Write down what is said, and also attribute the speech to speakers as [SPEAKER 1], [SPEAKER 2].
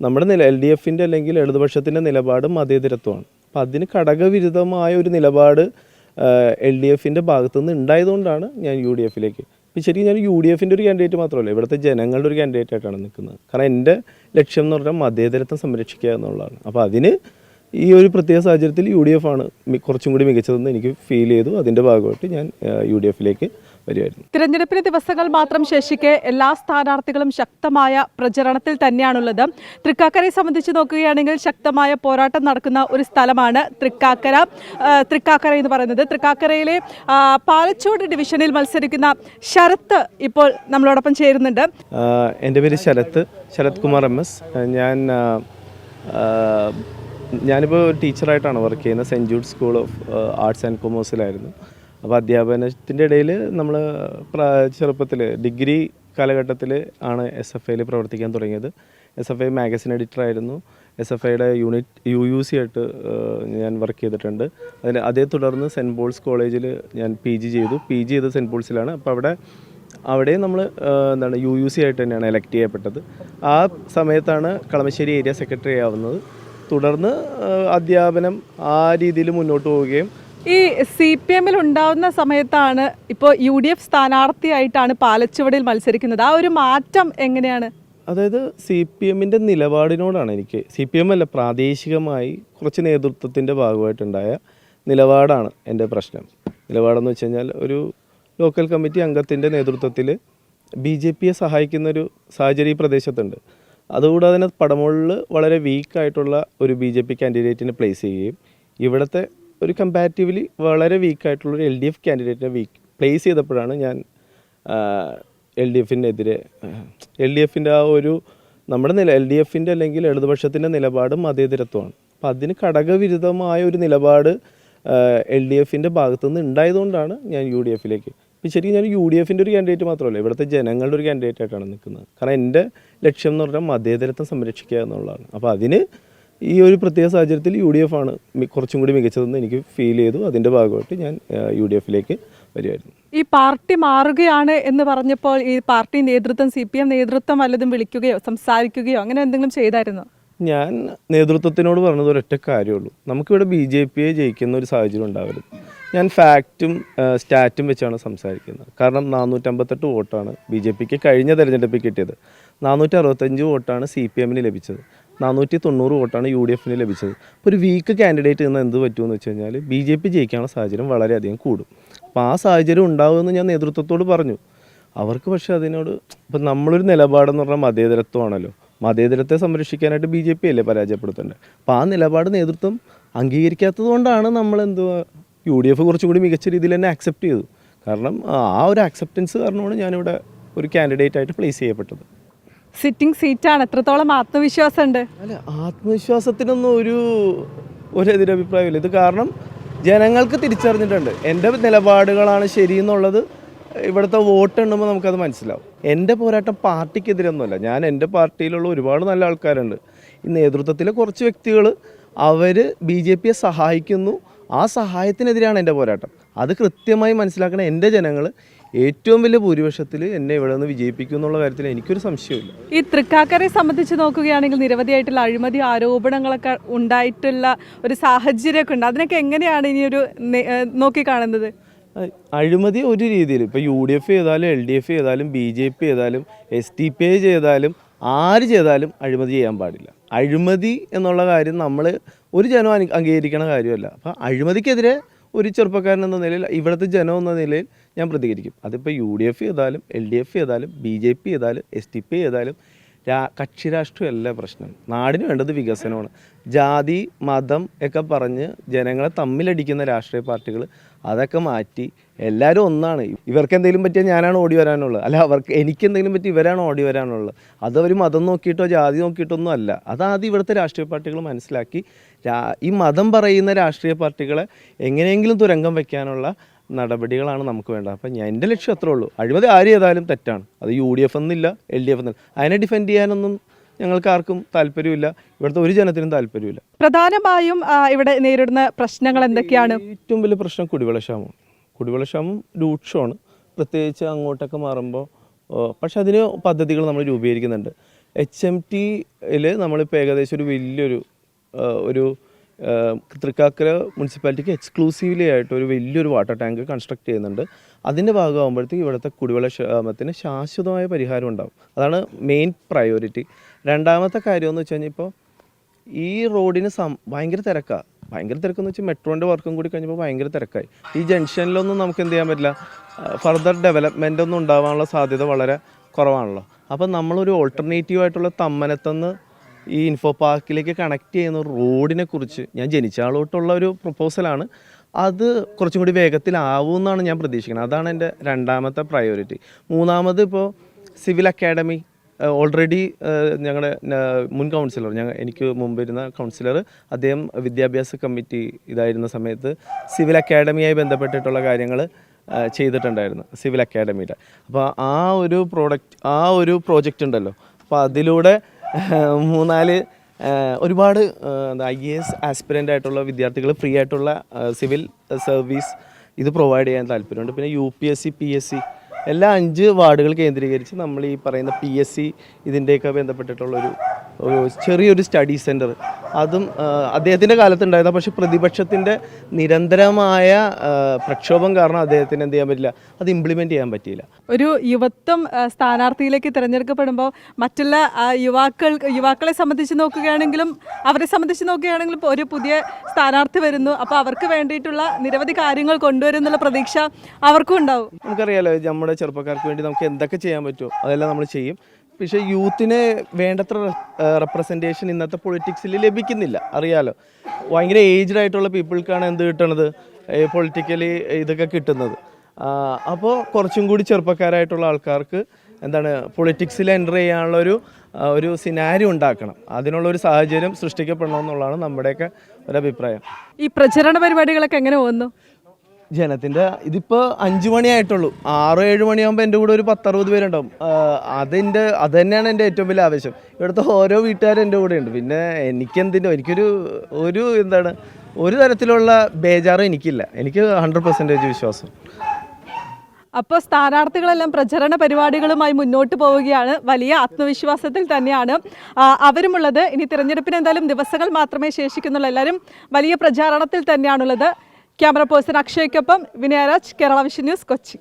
[SPEAKER 1] നമ്മുടെ LDFിൻ്റെ അല്ലെങ്കിൽ ഇടതുപക്ഷത്തിൻ്റെ നിലപാട് മതേതരത്വമാണ്. അപ്പോൾ അതിന് ഘടകവിരുദ്ധമായ ഒരു നിലപാട് LDFിൻ്റെ ഭാഗത്തുനിന്ന് ഉണ്ടായതുകൊണ്ടാണ് ഞാൻ UDFിലേക്ക്. ഇപ്പോൾ ശരിക്കും ഞാൻ UDFിൻ്റെ ഒരു കാൻഡിഡേറ്റ് മാത്രമല്ല, ഇവിടുത്തെ ജനങ്ങളുടെ ഒരു കാൻഡിഡേറ്റ് ആയിട്ടാണ് നിൽക്കുന്നത്. കാരണം എൻ്റെ ലക്ഷ്യം എന്ന് പറഞ്ഞാൽ മതേതരത്വം സംരക്ഷിക്കുക എന്നുള്ളതാണ്. അപ്പോൾ അതിന് ഈ ഒരു പ്രത്യേക സാഹചര്യത്തിൽ UDF ആണ് കുറച്ചും കൂടി മികച്ചതെന്ന് എനിക്ക് ഫീൽ ചെയ്തു. അതിൻ്റെ ഭാഗമായിട്ട് ഞാൻ UDFിലേക്ക് വരികയായിരുന്നു.
[SPEAKER 2] തിരഞ്ഞെടുപ്പിന് ദിവസങ്ങൾ മാത്രം ശേഷിക്കെ എല്ലാ സ്ഥാനാർത്ഥികളും ശക്തമായ പ്രചരണത്തിൽ തന്നെയാണുള്ളത്. തൃക്കാക്കരയെ സംബന്ധിച്ച് നോക്കുകയാണെങ്കിൽ ശക്തമായ പോരാട്ടം നടക്കുന്ന ഒരു സ്ഥലമാണ് തൃക്കാക്കര എന്ന് പറയുന്നത്. തൃക്കാക്കരയിലെ പാലച്ചോട് ഡിവിഷനിൽ മത്സരിക്കുന്ന ശരത്ത് ഇപ്പോൾ നമ്മളോടൊപ്പം ചേരുന്നുണ്ട്.
[SPEAKER 1] എൻ്റെ പേര് ശരത് കുമാർ MS. ഞാനിപ്പോൾ ടീച്ചറായിട്ടാണ് വർക്ക് ചെയ്യുന്നത്. Saint Jude school of arts and കൊമേഴ്സിലായിരുന്നു. അപ്പോൾ അധ്യാപനത്തിൻ്റെ ഇടയിൽ നമ്മൾ ചെറുപ്പത്തിൽ ഡിഗ്രി കാലഘട്ടത്തിൽ ആണ് SFIയിൽ പ്രവർത്തിക്കാൻ തുടങ്ങിയത്. SFI മാഗസിൻ എഡിറ്ററായിരുന്നു. SFIയുടെ UUC ആയിട്ട് ഞാൻ വർക്ക് ചെയ്തിട്ടുണ്ട്. അതേ തുടർന്ന് സെൻറ്റ് പോൾസ് കോളേജിൽ ഞാൻ PG ചെയ്തു. PG ചെയ്ത് സെൻറ്റ് പോൾസിലാണ്. അപ്പോൾ അവിടെ നമ്മൾ UUC ആയിട്ട് തന്നെയാണ് എലക്ട് ചെയ്യപ്പെട്ടത്. ആ സമയത്താണ് കളമശ്ശേരി ഏരിയ സെക്രട്ടറി ആവുന്നത്. തുടർന്ന് അധ്യാപനം ആ രീതിയിൽ മുന്നോട്ട് പോവുകയും
[SPEAKER 2] ഈ CPMൽ ഉണ്ടാവുന്ന സമയത്താണ് ഇപ്പോൾ UDF സ്ഥാനാർത്ഥിയായിട്ടാണ് പാലച്ചുവടിൽ മത്സരിക്കുന്നത്. ആ ഒരു മാറ്റം എങ്ങനെയാണ്?
[SPEAKER 1] അതായത് CPMൻ്റെ നിലപാടിനോടാണ് എനിക്ക്, CPM അല്ല, പ്രാദേശികമായി കുറച്ച് നേതൃത്വത്തിൻ്റെ ഭാഗമായിട്ടുണ്ടായ നിലപാടാണ് എൻ്റെ പ്രശ്നം. നിലപാടെന്ന് വെച്ച് കഴിഞ്ഞാൽ ഒരു ലോക്കൽ കമ്മിറ്റി അംഗത്തിൻ്റെ നേതൃത്വത്തിൽ BJPയെ സഹായിക്കുന്നൊരു സാഹചര്യം ഈ പ്രദേശത്തുണ്ട്. അതുകൂടാതെ തന്നെ പടമുള്ളിൽ വളരെ വീക്കായിട്ടുള്ള ഒരു BJP കാൻഡിഡേറ്റിനെ പ്ലേസ് ചെയ്യുകയും ഇവിടുത്തെ ഒരു കമ്പാരിറ്റീവ്ലി വളരെ വീക്കായിട്ടുള്ളൊരു LDF കാൻഡിഡേറ്റിനെ പ്ലേസ് ചെയ്തപ്പോഴാണ് ഞാൻ LDFിൻ്റെ ആ ഒരു നമ്മുടെ LDFിൻ്റെ അല്ലെങ്കിൽ ഇടതുപക്ഷത്തിൻ്റെ നിലപാട് മതേതരത്വമാണ്. അപ്പോൾ അതിന് ഘടകവിരുദ്ധമായ ഒരു നിലപാട് LDFിൻ്റെ ഭാഗത്തുനിന്ന് ഉണ്ടായതുകൊണ്ടാണ് ഞാൻ UDFിലേക്ക്. ഇപ്പോൾ ശരിക്കും ഞാൻ UDFിൻ്റെ ഒരു കാൻഡിഡേറ്റ് മാത്രമല്ല, ഇവിടുത്തെ ജനങ്ങളുടെ ഒരു കാൻഡിഡേറ്റ് ആയിട്ടാണ് നിൽക്കുന്നത്. കാരണം എൻ്റെ ലക്ഷ്യം എന്ന് പറഞ്ഞാൽ മതേതരത്വം സംരക്ഷിക്കുക എന്നുള്ളതാണ്. അപ്പോൾ അതിന് ഈ ഒരു പ്രത്യേക സാഹചര്യത്തിൽ UDF ആണ് കുറച്ചും കൂടി മികച്ചതെന്ന് എനിക്ക് ഫീൽ ചെയ്തു. അതിൻ്റെ ഭാഗമായിട്ട് ഞാൻ UDFിലേക്ക് വരികയായിരുന്നു.
[SPEAKER 2] ഈ പാർട്ടി മാറുകയാണ് എന്ന് പറഞ്ഞപ്പോൾ ഈ പാർട്ടി നേതൃത്വം CPM നേതൃത്വം വല്ലതും വിളിക്കുകയോ സംസാരിക്കുകയോ അങ്ങനെ എന്തെങ്കിലും ചെയ്തായിരുന്നോ?
[SPEAKER 1] ഞാൻ നേതൃത്വത്തിനോട് പറഞ്ഞത് ഒരൊറ്റ കാര്യമുള്ളൂ, നമുക്കിവിടെ BJPയെ ജയിക്കുന്ന ഒരു സാഹചര്യം ഉണ്ടാവരുത്. ഞാൻ ഫാക്റ്റും സ്റ്റാറ്റും വെച്ചാണ് സംസാരിക്കുന്നത്. കാരണം 458 വോട്ടാണ് BJPക്ക് കഴിഞ്ഞ തെരഞ്ഞെടുപ്പിൽ കിട്ടിയത്. 465 വോട്ടാണ് CPMന് ലഭിച്ചത്. 490 വോട്ടാണ് UDFിന് ലഭിച്ചത്. അപ്പോൾ ഒരു വീക്ക് കാൻഡിഡേറ്റ് നിന്ന് എന്ത് പറ്റുമെന്ന് വെച്ച് കഴിഞ്ഞാൽ BJP ജയിക്കാനുള്ള സാഹചര്യം വളരെയധികം കൂടും. അപ്പോൾ ആ സാഹചര്യം ഉണ്ടാകുമെന്ന് ഞാൻ നേതൃത്വത്തോട് പറഞ്ഞു. അവർക്ക് പക്ഷേ അതിനോട് ഇപ്പം നമ്മളൊരു നിലപാടെന്ന് പറഞ്ഞാൽ മതേതരത്വമാണല്ലോ. മതേതരത്തെ സംരക്ഷിക്കാനായിട്ട് BJP അല്ലേ പരാജയപ്പെടുത്തേണ്ടത്. അപ്പോൾ ആ നിലപാട് നേതൃത്വം അംഗീകരിക്കാത്തത് കൊണ്ടാണ് UDF കുറച്ചും കൂടി മികച്ച രീതിയിൽ തന്നെ അക്സെപ്റ്റ് ചെയ്തു. കാരണം ആ ഒരു അക്സെപ്റ്റൻസ് കാരണമാണ് ഞാനിവിടെ ഒരു കാൻഡിഡേറ്റ് ആയിട്ട് പ്ലേസ് ചെയ്യപ്പെട്ടത്.
[SPEAKER 2] സിറ്റിംഗ് സീറ്റാണ്, എത്രത്തോളം ആത്മവിശ്വാസം ഉണ്ട്?
[SPEAKER 1] അല്ല, ആത്മവിശ്വാസത്തിനൊന്നും ഒരു എതിരഭിപ്രായമില്ല. ഇത് കാരണം ജനങ്ങൾക്ക് തിരിച്ചറിഞ്ഞിട്ടുണ്ട് എൻ്റെ നിലപാടുകളാണ് ശരിയെന്നുള്ളത്. ഇവിടുത്തെ വോട്ട് എണ്ണുമ്പോൾ നമുക്കത് മനസ്സിലാവും. എൻ്റെ പോരാട്ടം പാർട്ടിക്കെതിരൊന്നുമല്ല. ഞാൻ എൻ്റെ പാർട്ടിയിലുള്ള ഒരുപാട് നല്ല ആൾക്കാരുണ്ട്. ഈ നേതൃത്വത്തിലെ കുറച്ച് വ്യക്തികൾ അവർ BJPയെ സഹായിക്കുന്നു. ആ സഹായത്തിനെതിരെയാണ് എൻ്റെ പോരാട്ടം. അത് കൃത്യമായി മനസ്സിലാക്കണം എൻ്റെ ജനങ്ങൾ. ഏറ്റവും വലിയ ഭൂരിപക്ഷത്തിൽ എന്നെ ഇവിടെ നിന്ന് വിജയിപ്പിക്കും എന്നുള്ള കാര്യത്തിൽ എനിക്കൊരു സംശയമില്ല.
[SPEAKER 2] ഈ തൃക്കാക്കരയെ സംബന്ധിച്ച് നോക്കുകയാണെങ്കിൽ നിരവധിയായിട്ടുള്ള അഴിമതി ആരോപണങ്ങളൊക്കെ ഉണ്ടായിട്ടുള്ള ഒരു സാഹചര്യമൊക്കെ ഉണ്ട്. അതിനൊക്കെ എങ്ങനെയാണ് ഇനിയൊരു നോക്കിക്കാണുന്നത്?
[SPEAKER 1] അഴിമതി ഒരു രീതിയിൽ ഇപ്പോൾ UDF ചെയ്താലും LDF ചെയ്താലും BJP ചെയ്താലും SDPI ചെയ്താലും ആര് ചെയ്താലും അഴിമതി ചെയ്യാൻ പാടില്ല. അഴിമതി എന്നുള്ള കാര്യം നമ്മൾ ഒരു ജനം അംഗീകരിക്കണ കാര്യമല്ല. അപ്പോൾ അഴിമതിക്കെതിരെ ഒരു ചെറുപ്പക്കാരൻ എന്ന നിലയിൽ, ഇവിടുത്തെ ജനം എന്ന നിലയിൽ ഞാൻ പ്രതികരിക്കും. അതിപ്പോൾ UDF ചെയ്താലും LDF ചെയ്താലും BJP ചെയ്താലും SDPI ചെയ്താലും കക്ഷി രാഷ്ട്രീയമല്ല പ്രശ്നം. നാടിന് വേണ്ടത് വികസനമാണ്. ജാതി മതം ഒക്കെ പറഞ്ഞ് ജനങ്ങളെ തമ്മിലടിക്കുന്ന രാഷ്ട്രീയ പാർട്ടികൾ അതൊക്കെ മാറ്റി എല്ലാവരും ഒന്നാണ്. ഇവർക്ക് എന്തെങ്കിലും പറ്റിയാൽ ഞാനാണ് ഓടി വരാനുള്ളത്, അല്ല എനിക്കെന്തെങ്കിലും പറ്റി ഇവരാണ് ഓടി വരാനുള്ളത്. അതവർ മതം നോക്കിയിട്ടോ ജാതി നോക്കിയിട്ടൊന്നും അല്ല. അതാദ്യം ഇവിടുത്തെ രാഷ്ട്രീയ പാർട്ടികൾ മനസ്സിലാക്കി ഈ മതം പറയുന്ന രാഷ്ട്രീയ പാർട്ടികളെ എങ്ങനെയെങ്കിലും തുരങ്കം വയ്ക്കാനുള്ള നടപടികളാണ് നമുക്ക് വേണ്ടത്. അപ്പം എൻ്റെ ലക്ഷ്യം അത്രേ ഉള്ളൂ. അഴിമതി ആര് ചെയ്താലും തെറ്റാണ്. അത് UDF എന്നില്ല LDF എന്നില്ല. അതിനെ ഡിഫെൻഡ് ചെയ്യാനൊന്നും ഞങ്ങൾക്ക് ആർക്കും താല്പര്യമില്ല. ഇവിടുത്തെ ഒരു ജനത്തിനും താല്പര്യമില്ല.
[SPEAKER 2] പ്രധാനമായും ഇവിടെ നേരിടുന്ന പ്രശ്നങ്ങൾ എന്തൊക്കെയാണ്?
[SPEAKER 1] ഏറ്റവും വലിയ പ്രശ്നം കുടിവെള്ളക്ഷാമം രൂക്ഷമാണ്, പ്രത്യേകിച്ച് അങ്ങോട്ടൊക്കെ മാറുമ്പോൾ. പക്ഷെ അതിന് പദ്ധതികൾ നമ്മൾ രൂപീകരിക്കുന്നുണ്ട്. HMTയിൽ നമ്മളിപ്പോൾ ഏകദേശം ഒരു വലിയൊരു ഒരു തൃക്കാക്കര മുനിസിപ്പാലിറ്റിക്ക് എക്സ്ക്ലൂസീവ്ലി ആയിട്ട് ഒരു വലിയൊരു വാട്ടർ ടാങ്ക് കൺസ്ട്രക്ട് ചെയ്യുന്നുണ്ട്. അതിൻ്റെ ഭാഗമാകുമ്പോഴത്തേക്ക് ഇവിടുത്തെ കുടിവെള്ള ക്ഷാമത്തിന് ശാശ്വതമായ പരിഹാരം ഉണ്ടാകും. അതാണ് മെയിൻ പ്രയോറിറ്റി. രണ്ടാമത്തെ കാര്യമെന്ന് വെച്ച് കഴിഞ്ഞാൽ ഇപ്പോൾ ഈ റോഡിന് ഭയങ്കര തിരക്കാണ്. ഭയങ്കര തിരക്കെന്ന് വെച്ചാൽ മെട്രോൻ്റെ വർക്കും കൂടി കഴിഞ്ഞപ്പോൾ ഭയങ്കര തിരക്കായി. ഈ ജംഗ്ഷനിലൊന്നും നമുക്ക് എന്ത് ചെയ്യാൻ പറ്റില്ല, ഫർദർ ഡെവലപ്മെൻ്റ് ഒന്നും ഉണ്ടാകാനുള്ള സാധ്യത വളരെ കുറവാണല്ലോ. അപ്പം നമ്മളൊരു ഓൾട്ടർനേറ്റീവ് ആയിട്ടുള്ള തമ്മനത്തുനിന്ന് ഈ ഇൻഫോ പാർക്കിലേക്ക് കണക്ട് ചെയ്യുന്ന റോഡിനെ കുറിച്ച് ഞാൻ ജനിച്ച ആളോട്ടുള്ള ഒരു പ്രപ്പോസലാണ്. അത് കുറച്ചും കൂടി വേഗത്തിലാവുമെന്നാണ് ഞാൻ പ്രതീക്ഷിക്കുന്നത്. അതാണ് എൻ്റെ രണ്ടാമത്തെ പ്രയോറിറ്റി. മൂന്നാമത് ഇപ്പോൾ സിവിൽ അക്കാഡമി ഓൾറെഡി ഞങ്ങളുടെ മുൻ കൗൺസിലർ, എനിക്ക് മുമ്പിരുന്ന കൗൺസിലർ, അദ്ദേഹം വിദ്യാഭ്യാസ കമ്മിറ്റി ഇതായിരുന്ന സമയത്ത് സിവിൽ അക്കാഡമിയായി ബന്ധപ്പെട്ടിട്ടുള്ള കാര്യങ്ങൾ ചെയ്തിട്ടുണ്ടായിരുന്നു, സിവിൽ അക്കാഡമിയുടെ. അപ്പോൾ ആ ഒരു പ്രോജക്റ്റ് ഉണ്ടല്ലോ, അപ്പോൾ അതിലൂടെ 3-4 ഒരുപാട് IAS ആസ്പിരൻ്റ് ആയിട്ടുള്ള വിദ്യാർത്ഥികൾ ഫ്രീ ആയിട്ടുള്ള സിവിൽ സർവീസ് ഇത് പ്രൊവൈഡ് ചെയ്യാൻ താല്പര്യമുണ്ട്. പിന്നെ UPSC PSC എല്ലാ 5 വാർഡുകൾ കേന്ദ്രീകരിച്ച് നമ്മൾ ഈ പറയുന്ന PSC ഇതിൻ്റെയൊക്കെ ബന്ധപ്പെട്ടിട്ടുള്ളൊരു ചെറിയൊരു സ്റ്റഡി സെൻറ്റർ, അതും അദ്ദേഹത്തിൻ്റെ കാലത്തുണ്ടായതാണ്. പക്ഷേ പ്രതിപക്ഷത്തിൻ്റെ നിരന്തരമായ പ്രക്ഷോഭം കാരണം അദ്ദേഹത്തിന് എന്ത് ചെയ്യാൻ പറ്റില്ല, അത് ഇംപ്ലിമെൻറ്റ് ചെയ്യാൻ പറ്റിയില്ല.
[SPEAKER 2] ഒരു യുവത്വം സ്ഥാനാർത്ഥിയിലേക്ക് തിരഞ്ഞെടുക്കപ്പെടുമ്പോൾ മറ്റുള്ള യുവാക്കളെ സംബന്ധിച്ച് നോക്കുകയാണെങ്കിലും അവരെ സംബന്ധിച്ച് നോക്കുകയാണെങ്കിലും ഒരു പുതിയ സ്ഥാനാർത്ഥി വരുന്നു, അപ്പോൾ അവർക്ക് വേണ്ടിയിട്ടുള്ള നിരവധി കാര്യങ്ങൾ കൊണ്ടുവരുന്നുള്ള പ്രതീക്ഷ അവർക്കും ഉണ്ടാവും.
[SPEAKER 1] നമുക്കറിയാലോ, നമ്മുടെ ചെറുപ്പക്കാർക്ക് വേണ്ടി നമുക്ക് എന്തൊക്കെ ചെയ്യാൻ പറ്റുമോ അതെല്ലാം നമ്മൾ ചെയ്യും. പക്ഷേ യൂത്തിന് വേണ്ടത്ര റെപ്രസെൻറ്റേഷൻ ഇന്നത്തെ പൊളിറ്റിക്സിൽ ലഭിക്കുന്നില്ല. അറിയാലോ, ഭയങ്കര ഏജ്ഡ് ആയിട്ടുള്ള പീപ്പിൾക്കാണ് എന്ത് കിട്ടണത്, പൊളിറ്റിക്കലി ഇതൊക്കെ കിട്ടുന്നത്. അപ്പോൾ കുറച്ചും കൂടി ചെറുപ്പക്കാരായിട്ടുള്ള ആൾക്കാർക്ക് എന്താണ് പൊളിറ്റിക്സിൽ എൻ്റർ ചെയ്യാനുള്ള ഒരു സിനാരി ഉണ്ടാക്കണം. അതിനുള്ളൊരു സാഹചര്യം സൃഷ്ടിക്കപ്പെടണമെന്നുള്ളതാണ് നമ്മുടെയൊക്കെ ഒരഭിപ്രായം.
[SPEAKER 2] ഈ പ്രചരണ പരിപാടികളൊക്കെ എങ്ങനെ പോകുന്നു?
[SPEAKER 1] ജനത്തിൻ്റെ ഇതിപ്പോൾ 5 മണിയായിട്ടുള്ളൂ. 6-7 മണിയാകുമ്പോൾ എൻ്റെ കൂടെ ഒരു 10-60 പേരുണ്ടാവും. അത് തന്നെയാണ് എൻ്റെ ഏറ്റവും വലിയ ആവശ്യം. ഇവിടുത്തെ ഓരോ വീട്ടുകാരും എൻ്റെ കൂടെ ഉണ്ട്. പിന്നെ എനിക്കൊരു എന്താണ് ഒരു തരത്തിലുള്ള ബേജാറും എനിക്കില്ല. എനിക്ക് 100% വിശ്വാസം.
[SPEAKER 2] അപ്പോൾ സ്ഥാനാർത്ഥികളെല്ലാം പ്രചരണ പരിപാടികളുമായി മുന്നോട്ട് പോവുകയാണ്. വലിയ ആത്മവിശ്വാസത്തിൽ തന്നെയാണ് അവരുമുള്ളത്. ഇനി തിരഞ്ഞെടുപ്പിന് എന്തായാലും ദിവസങ്ങൾ മാത്രമേ ശേഷിക്കുന്നുള്ളൂ. എല്ലാവരും വലിയ പ്രചാരണത്തിൽ തന്നെയാണുള്ളത്. ക്യാമറ പേഴ്സൺ അക്ഷയ്ക്കൊപ്പം വിനയരാജ്, കേരള വിഷൻ ന്യൂസ്, കൊച്ചി.